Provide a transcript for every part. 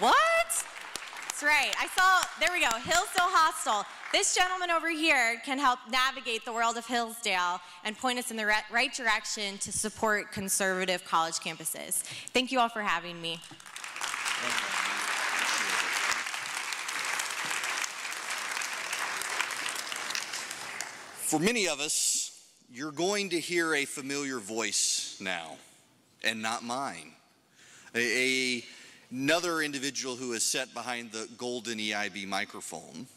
What? That's right. I saw, there we go, Hillsdale Hostel. This gentleman over here can help navigate the world of Hillsdale and point us in the right direction to support conservative college campuses. Thank you all for having me. For many of us, you're going to hear a familiar voice now, and not mine. Another individual who is set behind the golden EIB microphone,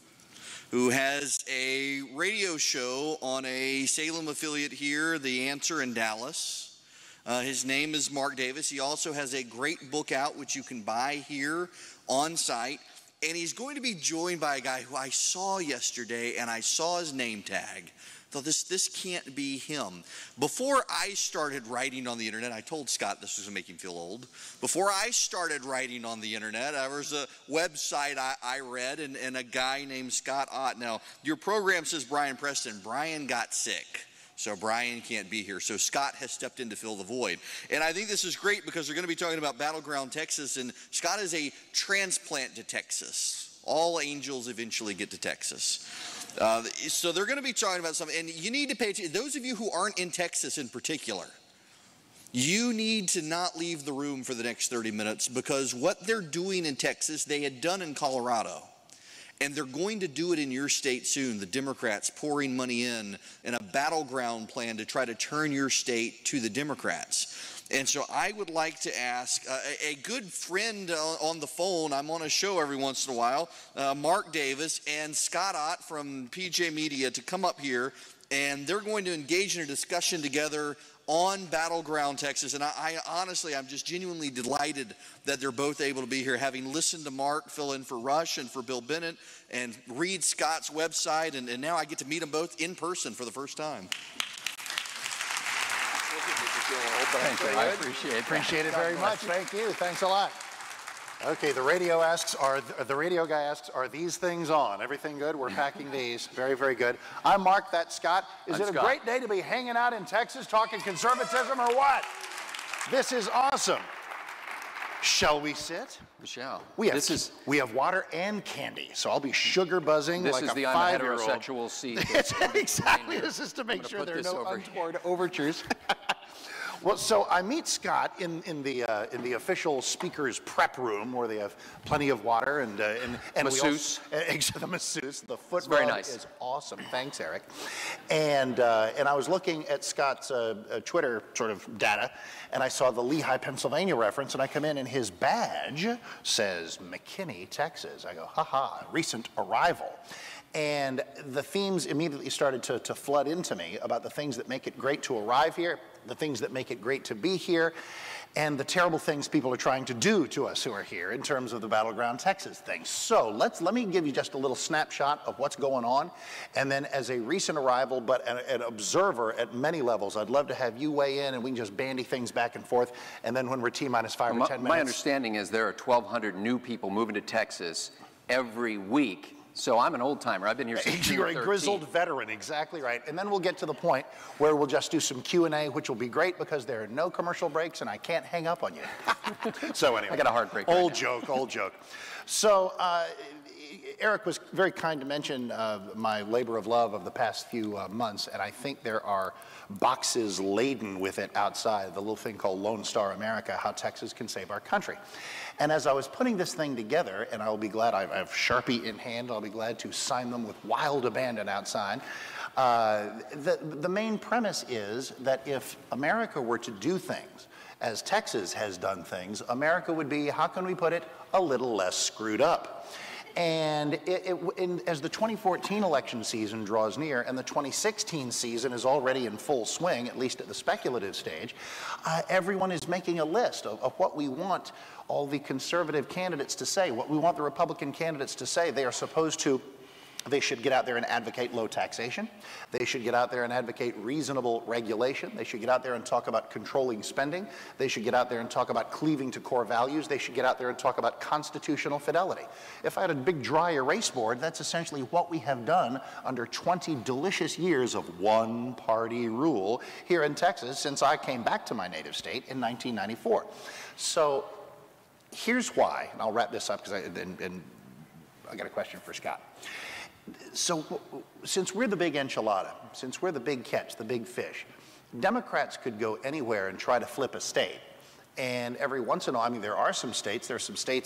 who has a radio show on a Salem affiliate here, The Answer in Dallas. His name is Mark Davis. He also has a great book out which you can buy here on site. And he's going to be joined by a guy who I saw yesterday, and I saw his name tag. I thought, this can't be him. Before I started writing on the internet, I told Scott this was going to make him feel old. Before I started writing on the internet, there was a website I read, and a guy named Scott Ott. Now, your program says Brian Preston. Brian got sick, so Brian can't be here. So Scott has stepped in to fill the void. And I think this is great because they're going to be talking about Battleground Texas, and Scott is a transplant to Texas. All angels eventually get to Texas. So they're going to be talking about something, and you need to pay attention. Those of you who aren't in Texas in particular, you need to not leave the room for the next 30 minutes, because what they're doing in Texas, they had done in Colorado. And they're going to do it in your state soon. The Democrats pouring money in a battleground plan to try to turn your state to the Democrats. And so I would like to ask a good friend on the phone, I'm on a show every once in a while, Mark Davis and Scott Ott from PJ Media, to come up here, and they're going to engage in a discussion together on Battleground Texas. And I honestly, I'm just genuinely delighted that they're both able to be here, having listened to Mark fill in for Rush and for Bill Bennett and read Scott's website, and now I get to meet them both in person for the first time. Thank you. I appreciate it very much. Thank you. Thanks a lot. Okay, the radio guy asks, are these things on? Everything good? We're packing these. Very, very good. I'm Mark, that's Scott. Is it a great day to be hanging out in Texas talking conservatism or what? This is awesome. Shall we sit? We shall. We have water and candy, so I'll be sugar buzzing like a 5-year-old. This is the I'm a heterosexual seat. Exactly. This is to make sure there are no untoward overtures. Well, so I meet Scott in the official speaker's prep room, where they have plenty of water and masseuse. The masseuse. The foot it's very rub nice. is awesome. Thanks, Eric. And I was looking at Scott's Twitter sort of data, and I saw the Lehigh, Pennsylvania reference, and I come in and his badge says McKinney, Texas. I go, haha, recent arrival. And the themes immediately started to flood into me about the things that make it great to arrive here, the things that make it great to be here, and the terrible things people are trying to do to us who are here in terms of the Battleground Texas thing. So let me give you just a little snapshot of what's going on, and then as a recent arrival, but an observer at many levels, I'd love to have you weigh in, and we can just bandy things back and forth, and then when we're T-minus 5 or 10 minutes. My understanding is there are 1,200 new people moving to Texas every week. So I'm an old timer. I've been here since 2013. You're a grizzled veteran, exactly right. And then we'll get to the point where we'll just do some Q&A, which will be great because there are no commercial breaks and I can't hang up on you. So anyway. I got a hard break. Old joke. So Eric was very kind to mention my labor of love of the past few months, and I think there are boxes laden with it outside, the little thing called Lone Star America, How Texas Can Save Our Country. And as I was putting this thing together, and I'll be glad, I have Sharpie in hand, I'll be glad to sign them with wild abandon outside, the main premise is that if America were to do things as Texas has done things, America would be, how can we put it, a little less screwed up. And as the 2014 election season draws near and the 2016 season is already in full swing, at least at the speculative stage, everyone is making a list of what we want all the conservative candidates to say, what we want the Republican candidates to say. They are supposed to They should get out there and advocate low taxation. They should get out there and advocate reasonable regulation. They should get out there and talk about controlling spending. They should get out there and talk about cleaving to core values. They should get out there and talk about constitutional fidelity. If I had a big dry erase board, that's essentially what we have done under 20 delicious years of one-party rule here in Texas since I came back to my native state in 1994. So Here's why, and I'll wrap this up because I got a question for Scott. So since we're the big enchilada, since we're the big catch, the big fish, Democrats could go anywhere and try to flip a state. And every once in a while, I mean, there are some states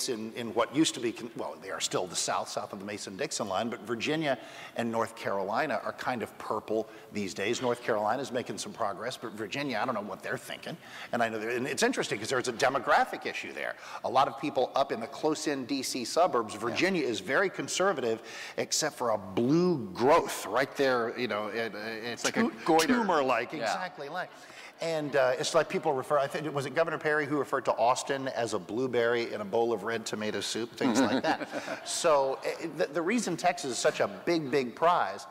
in what used to be, well, they are still the south of the Mason-Dixon line, but Virginia and North Carolina are kind of purple these days. North Carolina's making some progress, but Virginia, I don't know what they're thinking. And I know, and it's interesting because there's a demographic issue there. A lot of people up in the close-in D.C. suburbs, Virginia is very conservative, except for a blue growth right there, you know, it's like a tumor-like, exactly like. And it's like people refer, I think, was it Governor Perry who referred to Austin as a blueberry in a bowl of red tomato soup, things like that. So the reason Texas is such a big, big prize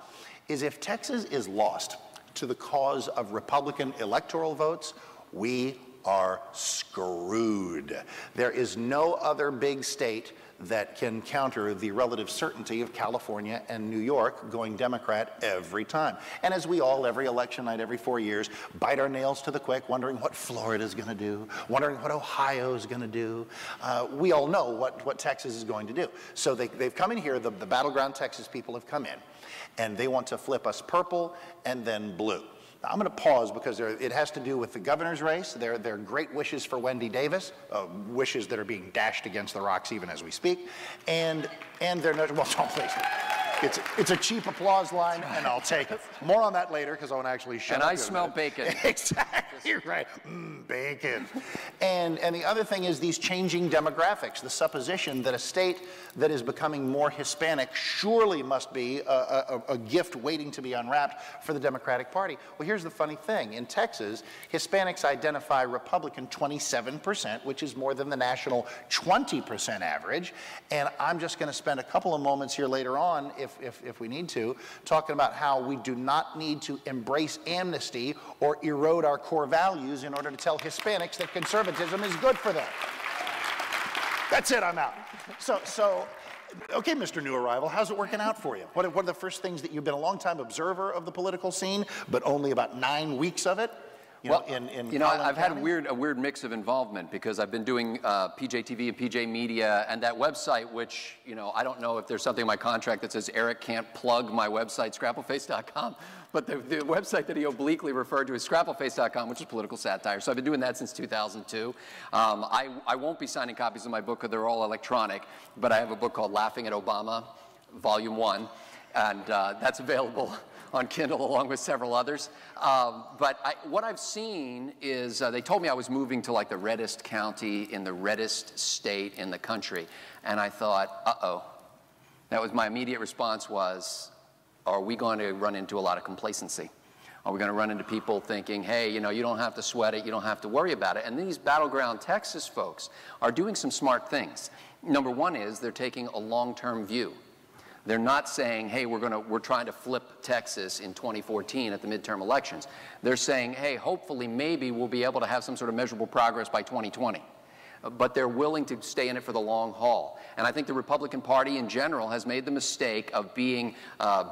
is if Texas is lost to the cause of Republican electoral votes, we are screwed. There is no other big state that can counter the relative certainty of California and New York going Democrat every time. And as we all, every election night, every 4 years, bite our nails to the quick, wondering what Florida's going to do, wondering what Ohio's going to do, we all know what Texas is going to do. So they've come in here, the battleground Texas people have come in, and they want to flip us purple and then blue. Now, I'm going to pause because it has to do with the governor's race. They're great wishes for Wendy Davis, wishes that are being dashed against the rocks even as we speak. And they're not, well, don't please. It's a cheap applause line, and I'll take it. More on that later because I want to actually shut up. And I smell bacon. Exactly right. Bacon. And the other thing is these changing demographics, the supposition that a state that is becoming more Hispanic surely must be a gift waiting to be unwrapped for the Democratic Party. Well, here's the funny thing. In Texas, Hispanics identify Republican 27%, which is more than the national 20% average. And I'm just going to spend a couple of moments here later on, if we need to, talking about how we do not need to embrace amnesty or erode our core values in order to tell Hispanics that conservatism is good for them. That's it, I'm out. So, okay, Mr. New Arrival, how's it working out for you? What are the first things that you've been a long-time observer of the political scene, but only about 9 weeks of it? Well, I've had a weird mix of involvement because I've been doing PJTV and PJ Media and that website, which, I don't know if there's something in my contract that says Eric can't plug my website, scrappleface.com, but the website that he obliquely referred to is scrappleface.com, which is political satire. So I've been doing that since 2002. I won't be signing copies of my book because they're all electronic, but I have a book called Laughing at Obama, Volume 1, and that's available on Kindle along with several others. But what I've seen is they told me I was moving to like the reddest county in the reddest state in the country. And I thought, uh-oh. That was my immediate response was, are we going to run into a lot of complacency? Are we going to run into people thinking, hey, you don't have to sweat it, you don't have to worry about it? And these battleground Texas folks are doing some smart things. Number one is they're taking a long-term view. They're not saying, hey, we're trying to flip Texas in 2014 at the midterm elections. They're saying, hey, hopefully, maybe we'll be able to have some sort of measurable progress by 2020. But they're willing to stay in it for the long haul. And I think the Republican Party in general has made the mistake of being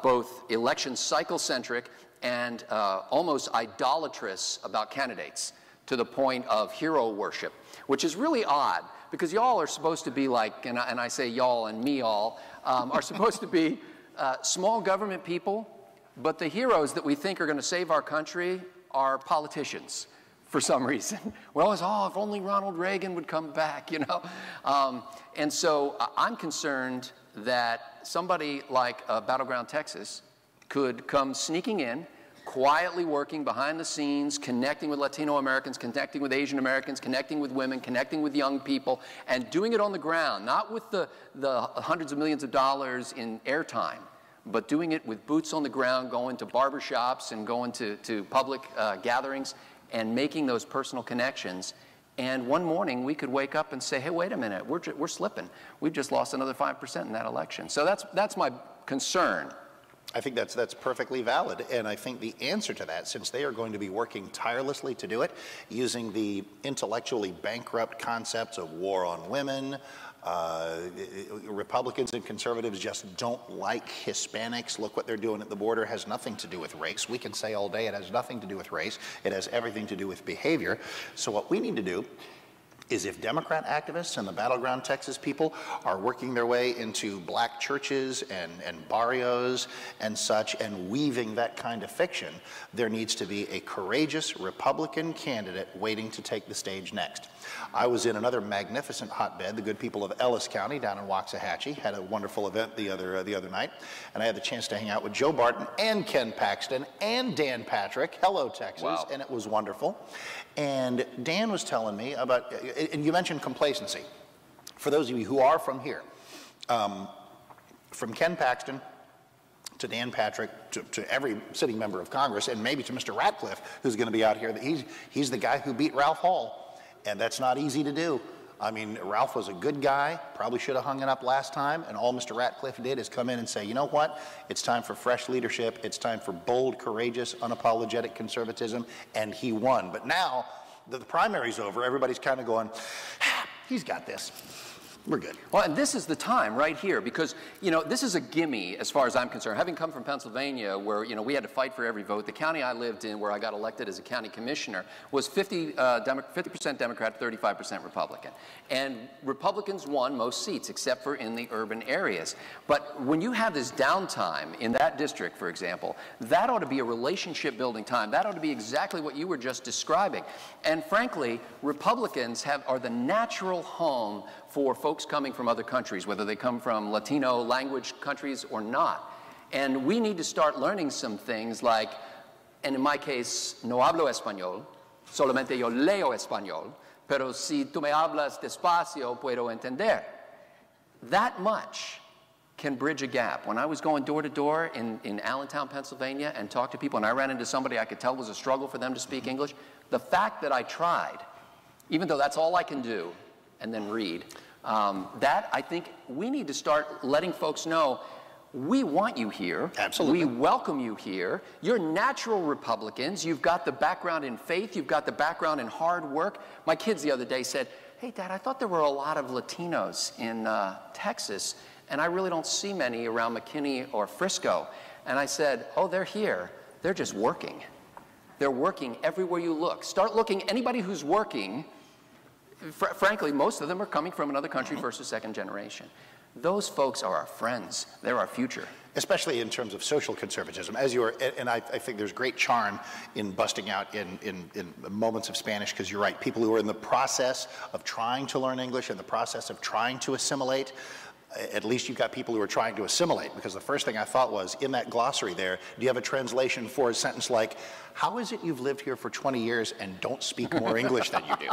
both election cycle-centric and almost idolatrous about candidates to the point of hero worship, which is really odd. Because y'all are supposed to be like, and I say y'all and me all, are supposed to be small government people, but the heroes that we think are going to save our country are politicians for some reason. We're always, oh, if only Ronald Reagan would come back, And so I'm concerned that somebody like Battleground Texas could come sneaking in, quietly working behind the scenes, connecting with Latino Americans, connecting with Asian Americans, connecting with women, connecting with young people, and doing it on the ground, not with the hundreds of millions of dollars in airtime, but doing it with boots on the ground, going to barbershops and going to public gatherings and making those personal connections. And one morning we could wake up and say, hey, wait a minute, we're slipping. We've just lost another 5% in that election. So that's my concern. I think that's perfectly valid, and I think the answer to that, since they are going to be working tirelessly to do it, using the intellectually bankrupt concepts of war on women, Republicans and conservatives just don't like Hispanics. Look what they're doing at the border. It has nothing to do with race. We can say all day it has nothing to do with race. It has everything to do with behavior. So what we need to do is if Democrat activists and the battleground Texas people are working their way into black churches and barrios and such and weaving that kind of fiction, there needs to be a courageous Republican candidate waiting to take the stage next. I was in another magnificent hotbed, the good people of Ellis County down in Waxahachie, had a wonderful event the other night, and I had the chance to hang out with Joe Barton and Ken Paxton and Dan Patrick. Hello, Texas. Wow. And it was wonderful. And Dan was telling me about, and you mentioned complacency. For those of you who are from here, from Ken Paxton to Dan Patrick to every sitting member of Congress, and maybe to Mr. Ratcliffe, who's going to be out here, he's the guy who beat Ralph Hall, and that's not easy to do. I mean, Ralph was a good guy, probably should have hung it up last time, and all Mr. Ratcliffe did is come in and say, you know what, it's time for fresh leadership, it's time for bold, courageous, unapologetic conservatism, and he won. But now, the primary's over, everybody's kind of going, he's got this. We're good. Well, and this is the time right here because, you know, this is a gimme as far as I'm concerned. Having come from Pennsylvania where, you know, we had to fight for every vote, the county I lived in where I got elected as a county commissioner was 50% Democrat, 35% Republican. And Republicans won most seats except for in the urban areas. But when you have this downtime in that district, for example, that ought to be a relationship building time. That ought to be exactly what you were just describing. And frankly, Republicans are the natural home for folks coming from other countries, whether they come from Latino language countries or not. And we need to start learning some things like, and in my case, no hablo español, solamente yo leo español, pero si tú me hablas despacio, puedo entender. That much can bridge a gap. When I was going door to door in Allentown, Pennsylvania, and talked to people, and I ran into somebody I could tell was a struggle for them to speak English, the fact that I tried, even though that's all I can do, and then read, that I think we need to start letting folks know we want you here. Absolutely. We welcome you here. You're natural Republicans. You've got the background in faith. You've got the background in hard work. My kids the other day said, hey, Dad, I thought there were a lot of Latinos in Texas, and I really don't see many around McKinney or Frisco. And I said, oh, they're here. They're just working. They're working everywhere you look. Start looking. Anybody who's working, frankly, most of them are coming from another country, first or second generation. Those folks are our friends. They're our future. Especially in terms of social conservatism, as you are, and I think there's great charm in busting out in moments of Spanish, because you're right, people who are in the process of trying to learn English, in the process of trying to assimilate, at least you've got people who are trying to assimilate, because the first thing I thought was, in that glossary there, do you have a translation for a sentence like, how is it you've lived here for 20 years and don't speak more English than you do?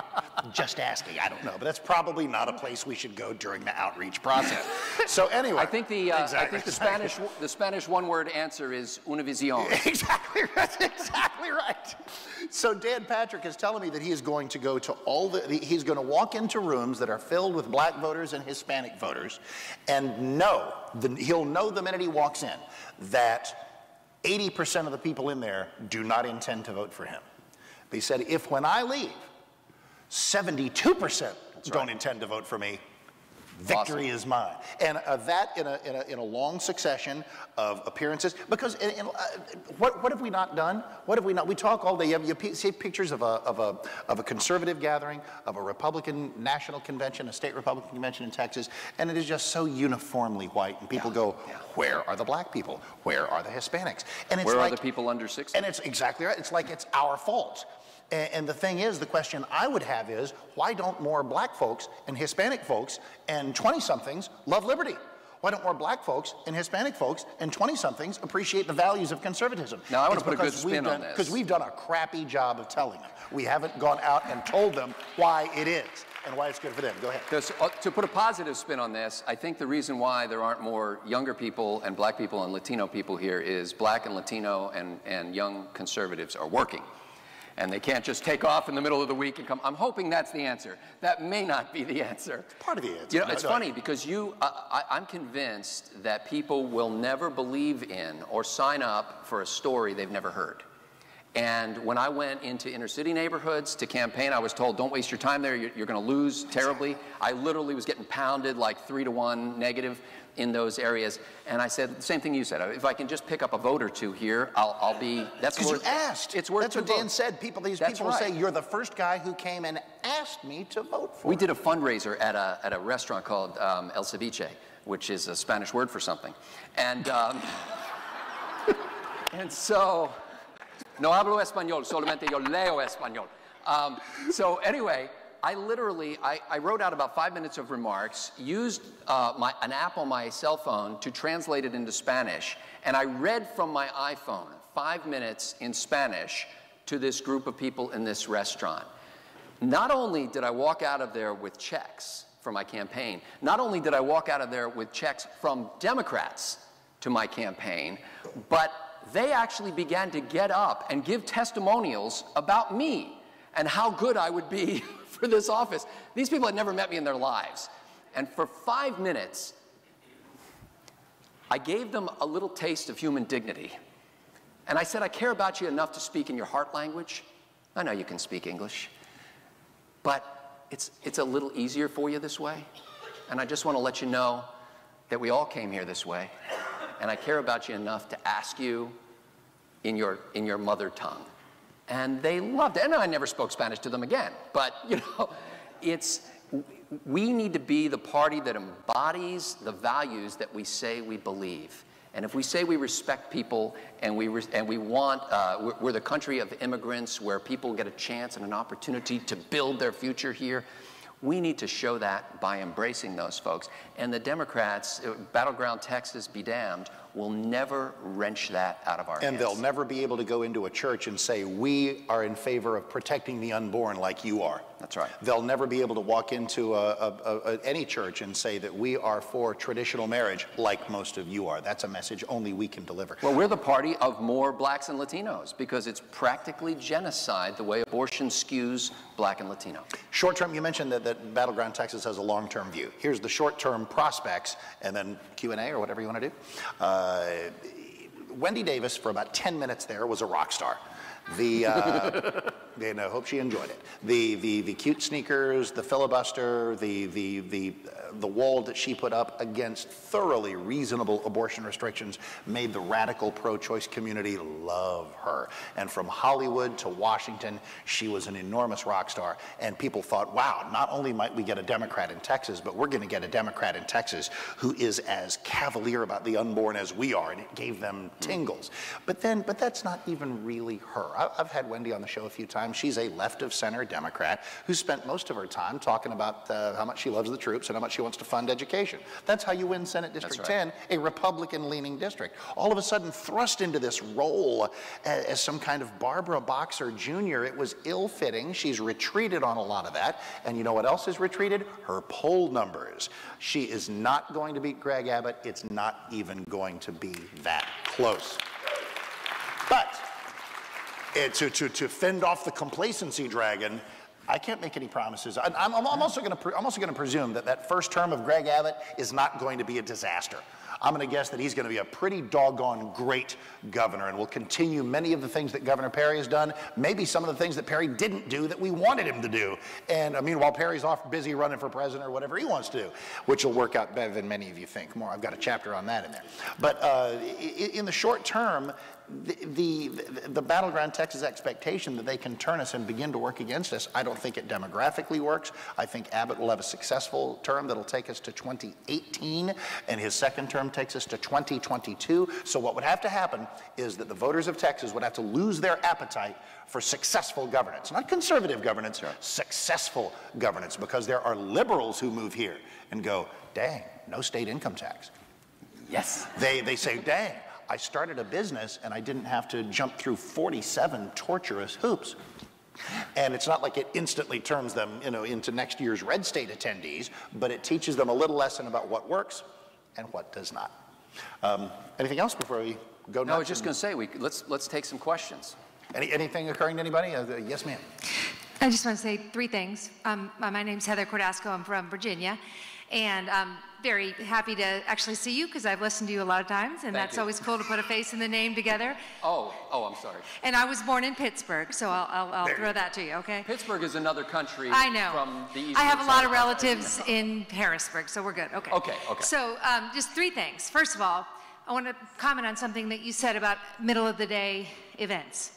Just asking, I don't know, but that's probably not a place we should go during the outreach process. So anyway. I think the Spanish one-word answer is una visión. Exactly right, exactly right. So Dan Patrick is telling me that he is going to go to he's going to walk into rooms that are filled with black voters and Hispanic voters, and he'll know the minute he walks in that 80% of the people in there do not intend to vote for him. They said, if when I leave, 72% don't intend to vote for me, victory is mine. And that in a long succession of appearances, because what have we not done? What have we not? We talk all day. You see pictures of a conservative gathering, of a Republican national convention, a state Republican convention in Texas, and it is just so uniformly white. And people go, where are the black people? Where are the Hispanics? And it's where are the people under 60? And it's exactly right. It's like it's our fault. And the thing is, the question I would have is, why don't more black folks and Hispanic folks and 20-somethings love liberty? Why don't more black folks and Hispanic folks and 20-somethings appreciate the values of conservative? Now, I want to put a good spin on this. Because we've done a crappy job of telling them. We haven't gone out and told them why it is and why it's good for them. Go ahead. To put a positive spin on this, I think the reason why there aren't more younger people and black people and Latino people here is black and Latino and young conservatives are working. And they can't just take off in the middle of the week and come. I'm hoping that's the answer. That may not be the answer. It's part of the answer. You know, it's funny because I'm convinced that people will never believe in or sign up for a story they've never heard. And when I went into inner city neighborhoods to campaign, I was told, don't waste your time there, you're going to lose terribly. I literally was getting pounded like 3-to-1 negative in those areas. And I said, the same thing you said, if I can just pick up a vote or two here, I'll be, that's because you worth, asked. It's worth That's what Dan said. These people will say, you're the first guy who came and asked me to vote for We did a fundraiser at a restaurant called El Ceviche, which is a Spanish word for something. And, and so, no hablo español, solamente yo leo español. So anyway, I literally, I wrote out about 5 minutes of remarks, used an app on my cell phone to translate it into Spanish, and I read from my iPhone 5 minutes in Spanish to this group of people in this restaurant. Not only did I walk out of there with checks for my campaign, not only did I walk out of there with checks from Democrats to my campaign, but they actually began to get up and give testimonials about me and how good I would be for this office. These people had never met me in their lives. And for 5 minutes, I gave them a little taste of human dignity. And I said, I care about you enough to speak in your heart language. I know you can speak English, but it's a little easier for you this way. And I just want to let you know that we all came here this way. And I care about you enough to ask you in your mother tongue. And they loved it. And I never spoke Spanish to them again. But, you know, we need to be the party that embodies the values that we say we believe. And if we say we respect people and we want, we're the country of immigrants where people get a chance and an opportunity to build their future here, we need to show that by embracing those folks. And the Democrats, battleground Texas be damned, will never wrench that out of our hands. And they'll never be able to go into a church and say, we are in favor of protecting the unborn like you are. That's right. They'll never be able to walk into any church and say that we are for traditional marriage like most of you are. That's a message only we can deliver. Well, we're the party of more blacks and Latinos because it's practically genocide the way abortion skews black and Latino. Short term, you mentioned that Battleground Texas has a long-term view. Here's the short-term prospects, and then Q&A or whatever you want to do. Wendy Davis, for about 10 minutes there, was a rock star. And I hope she enjoyed it. The cute sneakers, the filibuster, the wall that she put up against thoroughly reasonable abortion restrictions made the radical pro-choice community love her. And from Hollywood to Washington, she was an enormous rock star. And people thought, wow, not only might we get a Democrat in Texas, but we're going to get a Democrat in Texas who is as cavalier about the unborn as we are. And it gave them tingles. But that's not even really her. I've had Wendy on the show a few times. She's a left-of-center Democrat who spent most of her time talking about how much she loves the troops and how much she wants to fund education. That's how you win Senate District 10, a Republican-leaning district. All of a sudden thrust into this role as some kind of Barbara Boxer Jr. It was ill-fitting. She's retreated on a lot of that. And you know what else is retreated? Her poll numbers. She is not going to beat Greg Abbott. It's not even going to be that close. But to fend off the complacency dragon, I can't make any promises. I'm also going to presume that first term of Greg Abbott is not going to be a disaster. I'm going to guess that he's going to be a pretty doggone great governor and will continue many of the things that Governor Perry has done, maybe some of the things that Perry didn't do that we wanted him to do. And meanwhile, Perry's off busy running for president or whatever he wants to do, which will work out better than many of you think. More, I've got a chapter on that in there. But in the short term, the Battleground Texas expectation that they can turn us and begin to work against us, I don't think it demographically works. I think Abbott will have a successful term that'll take us to 2018, and his second term takes us to 2022. So what would have to happen is that the voters of Texas would have to lose their appetite for successful governance. Not conservative governance, successful governance, because there are liberals who move here and go, dang, no state income tax. Yes. They say, dang, I started a business and I didn't have to jump through 47 torturous hoops. And it's not like it instantly turns them, into next year's RedState attendees, but it teaches them a little lesson about what works and what does not. Anything else before we go next? No, I was just going to say, let's take some questions. Anything occurring to anybody? Yes, ma'am. I just want to say three things. My name's Heather Cordasco. I'm from Virginia. And I'm very happy to actually see you because I've listened to you a lot of times, and that's always cool to put a face and the name together. Oh, I'm sorry. And I was born in Pittsburgh, so I'll throw that to you, okay? Pittsburgh is another country I know. from the east. I have a lot of relatives in Harrisburg, so we're good. Okay. Okay. So just 3 things. First of all, I want to comment on something that you said about middle of the day events.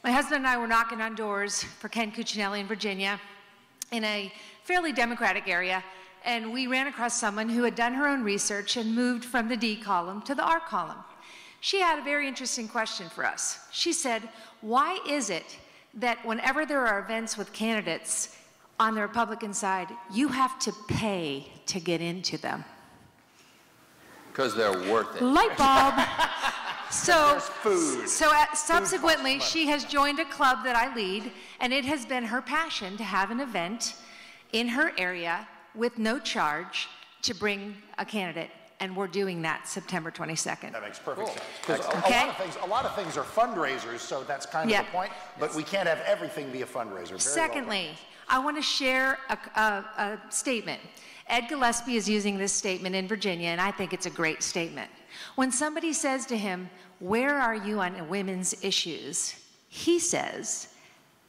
My husband and I were knocking on doors for Ken Cuccinelli in Virginia in a fairly Democratic area, and we ran across someone who had done her own research and moved from the D column to the R column. She had a very interesting question for us. She said, why is it that whenever there are events with candidates on the Republican side, you have to pay to get into them? Because they're worth it. Light bulb. So, food. Subsequently, she has joined a club that I lead, and it has been her passion to have an event in her area with no charge to bring a candidate, and we're doing that September 22nd. That makes perfect sense. Because a lot of things are fundraisers, so that's kind of the point, but we can't have everything be a fundraiser. Secondly, I want to share a statement. Ed Gillespie is using this statement in Virginia, and I think it's a great statement. When somebody says to him, where are you on women's issues? He says,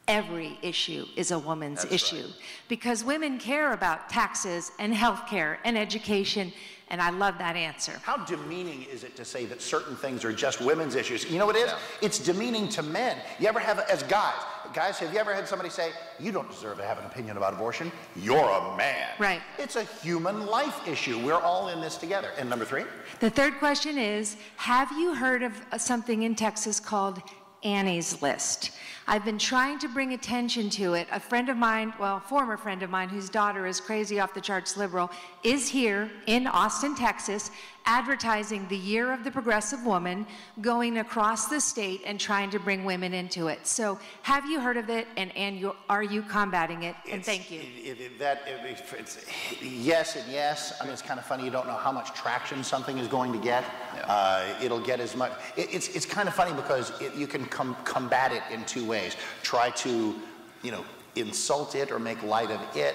every issue is a woman's issue. Right. Because women care about taxes and health care and education, and I love that answer. How demeaning is it to say that certain things are just women's issues? You know what it is? It's demeaning to men. You ever have, as guys, have you ever had somebody say, you don't deserve to have an opinion about abortion? You're a man. Right. It's a human life issue. We're all in this together. And number 3? The third question is, have you heard of something in Texas called Annie's List? I've been trying to bring attention to it. A friend of mine, well, former friend of mine, whose daughter is crazy off the charts liberal, is here in Austin, Texas, advertising the Year of the Progressive Woman, going across the state and trying to bring women into it. So have you heard of it, and are you combating it? And thank you. Yes and yes. I mean, it's kind of funny. You don't know how much traction something is going to get. It'll get as much. It's kind of funny because you can combat it in 2 ways. Try to, insult it or make light of it,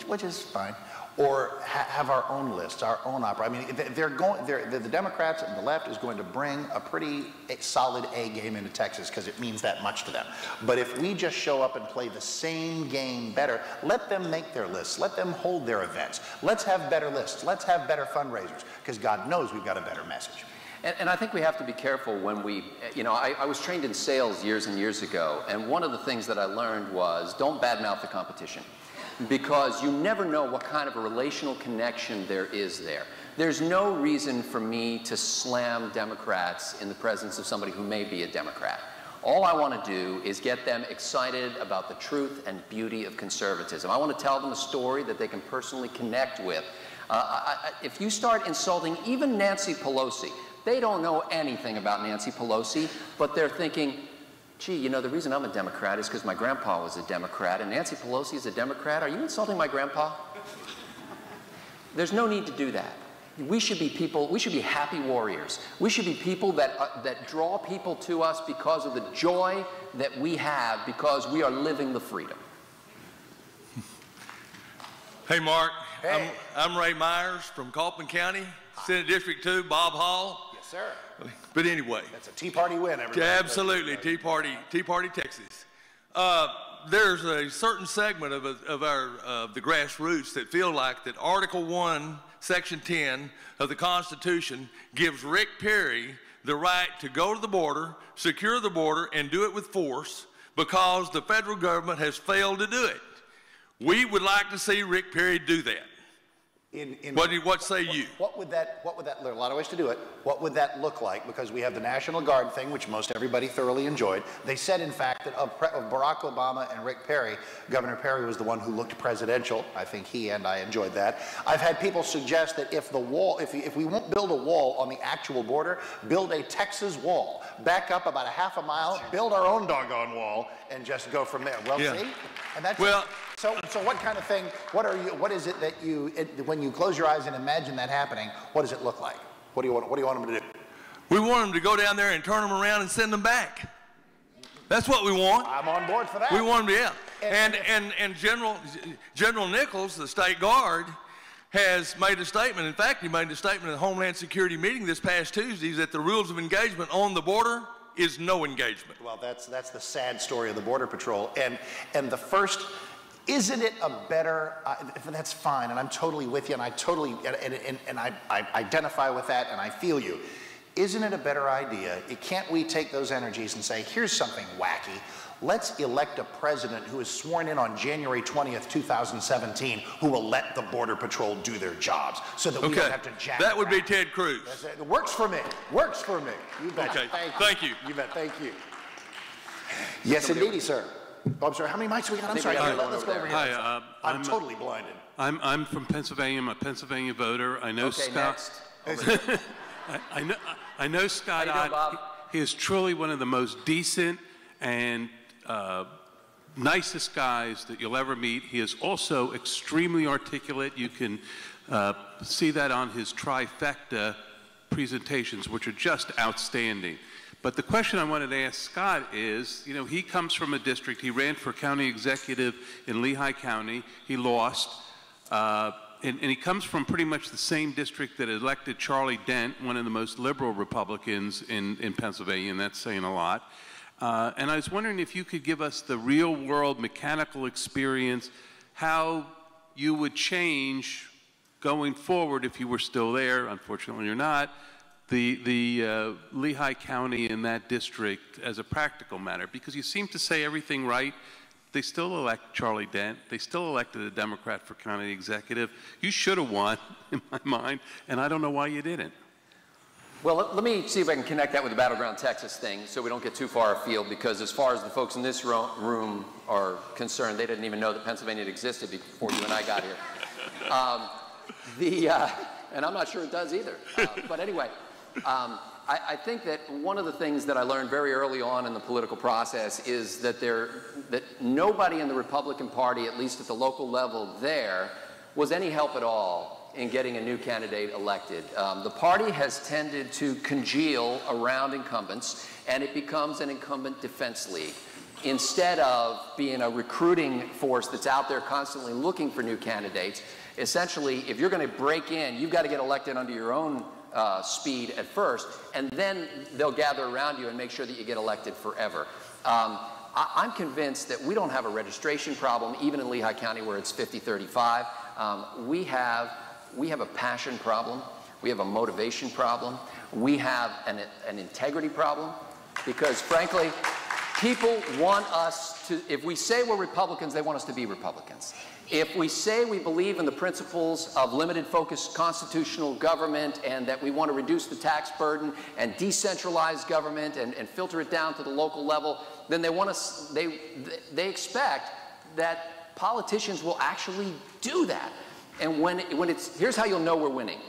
which is fine. Or have our own lists, our own opera. I mean, the Democrats and the left is going to bring a pretty solid A game into Texas because it means that much to them. But if we just show up and play the same game better, let them make their lists, let them hold their events. Let's have better lists, let's have better fundraisers, because God knows we've got a better message. And I think we have to be careful when we, I was trained in sales years and years ago, and one of the things that I learned was don't badmouth the competition, because you never know what kind of a relational connection there is there. There's no reason for me to slam Democrats in the presence of somebody who may be a Democrat. All I want to do is get them excited about the truth and beauty of conservatism. I want to tell them a story that they can personally connect with. If you start insulting even Nancy Pelosi, they don't know anything about Nancy Pelosi, but they're thinking, gee, the reason I'm a Democrat is because my grandpa was a Democrat, and Nancy Pelosi is a Democrat. Are you insulting my grandpa? There's no need to do that. We should be people, we should be happy warriors. We should be people that draw people to us because of the joy that we have, because we are living the freedom. Hey, Mark. Hey. I'm Ray Myers from Kaufman County, Senate District 2, Bob Hall. Yes, sir. But anyway. That's a Tea Party win, everybody. Absolutely, Tea Party, Texas. There's a certain segment of the grassroots that feel like that Article 1, Section 10 of the Constitution gives Rick Perry the right to go to the border, secure the border, and do it with force because the federal government has failed to do it. We would like to see Rick Perry do that. What say you? What would that, there are a lot of ways to do it. What would that look like? Because we have the National Guard thing, which most everybody thoroughly enjoyed. They said, in fact, that of Barack Obama and Rick Perry, Governor Perry was the one who looked presidential. I think he and I enjoyed that. I've had people suggest that if we won't build a wall on the actual border, build a Texas wall. Back up about a half a mile, build our own doggone wall, and just go from there. Well, see? And that's so what kind of thing, what is it that when you close your eyes and imagine that happening, what does it look like? What do you want them to do? We want them to go down there and turn them around and send them back. That's what we want. I'm on board for that. We want them to, And General Nichols, the state guard, has made a statement. In fact, he made a statement at the Homeland Security meeting this past Tuesday that the rules of engagement on the border is no engagement. Well, that's the sad story of the Border Patrol. And the first, isn't it a better, that's fine, and I'm totally with you, and I totally, and I identify with that, and I feel you. Isn't it a better idea? Can't we take those energies and say, here's something wacky. Let's elect a president who is sworn in on January 20th, 2017, who will let the Border Patrol do their jobs so that we don't have to jack That would around. be Ted Cruz. It works for me. Works for me. You bet. Okay. Thank you. You bet. Thank you. Yes, indeedy, sir. Oh, I'm sorry. How many mics we got? I'm sorry. Let's go over here. Hi, I'm totally blinded. I'm from Pennsylvania. I'm a Pennsylvania voter. I know Scott. I know Scott. How you doing, Bob? He is truly one of the most decent and nicest guys that you'll ever meet. He is also extremely articulate. You can see that on his trifecta presentations, which are just outstanding. But the question I wanted to ask Scott is, you know, he comes from a district, he ran for county executive in Lehigh County, he lost, and he comes from pretty much the same district that elected Charlie Dent, one of the most liberal Republicans in Pennsylvania, and that's saying a lot. And I was wondering if you could give us the real world mechanical experience, how you would change going forward if you were still there, unfortunately you're not, the Lehigh County in that district as a practical matter, because you seem to say everything right. They still elect Charlie Dent. They still elected a Democrat for county executive. You should have won, in my mind, and I don't know why you didn't. Well, let me see if I can connect that with the Battleground Texas thing so we don't get too far afield, because as far as the folks in this room are concerned, they didn't even know that Pennsylvania existed before you and I got here. And I'm not sure it does either. But anyway, I think that one of the things that I learned very early on in the political process is that nobody in the Republican Party, at least at the local level there, was any help at all in getting a new candidate elected. The party has tended to congeal around incumbents, and it becomes an incumbent defense league. Instead of being a recruiting force that's out there constantly looking for new candidates, essentially, if you're going to break in, you've got to get elected under your own speed at first, and then they'll gather around you and make sure that you get elected forever. I'm convinced that we don't have a registration problem, even in Lehigh County where it's 50-35. We have a passion problem. We have a motivation problem. We have an integrity problem, because frankly, people want us to, if we say we're Republicans, they want us to be Republicans. If we say we believe in the principles of limited focus constitutional government and that we want to reduce the tax burden and decentralize government and filter it down to the local level, then they expect that politicians will actually do that. And here's how you'll know we're winning.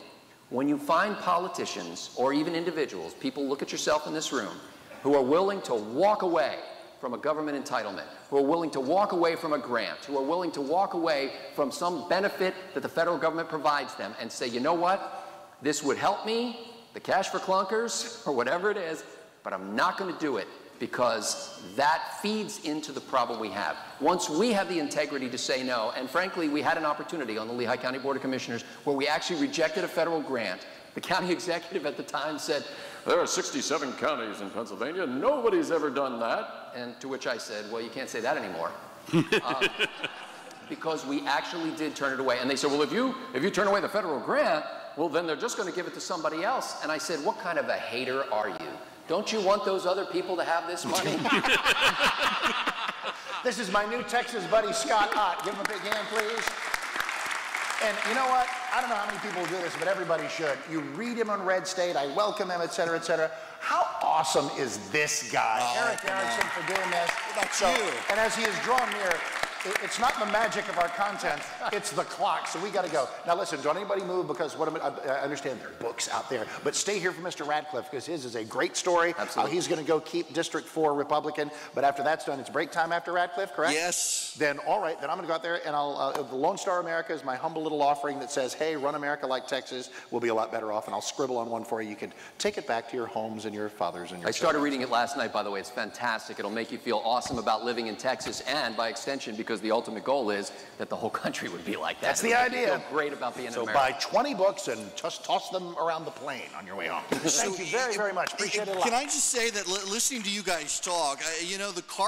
When you find politicians or even individuals, people, look at yourself in this room, who are willing to walk away from a government entitlement, who are willing to walk away from a grant, who are willing to walk away from some benefit that the federal government provides them and say, you know what, this would help me, the cash for clunkers, or whatever it is, but I'm not going to do it, because that feeds into the problem we have. Once we have the integrity to say no, and frankly, we had an opportunity on the Lehigh County Board of Commissioners where we actually rejected a federal grant. The county executive at the time said, there are 67 counties in Pennsylvania. Nobody's ever done that. And to which I said, well, you can't say that anymore. Because we actually did turn it away. And they said, well, if you turn away the federal grant, well, then they're just going to give it to somebody else. And I said, what kind of a hater are you? Don't you want those other people to have this money? This is my new Texas buddy, Scott Ott. Give him a big hand, please. And you know what? I don't know how many people do this, but everybody should. You read him on RedState. I welcome him, et cetera, et cetera. How awesome is this guy, Eric Erickson, for doing this? That's you. And as he is drawn near, it's not the magic of our content, it's the clock, so we got to go. Now listen, don't anybody move, because I understand there are books out there, but stay here for Mr. Radcliffe, because his is a great story. Absolutely. He's going to go keep District 4 Republican, but after that's done, it's break time after Radcliffe, correct? Yes. Then, all right, then I'm going to go out there, and the Lone Star America is my humble little offering that says, hey, run America like Texas, we'll be a lot better off, and I'll scribble on one for you. You can take it back to your homes and your fathers and your I started reading it last night, by the way. It's fantastic. It'll make you feel awesome about living in Texas, and by extension, because because the ultimate goal is that the whole country would be like that. That's the idea. Feel great about being in So America. buy 20 books and just toss them around the plane on your way home. Thank you very, very much. Appreciate it a lot. Can I just say that listening to you guys talk, you know, the car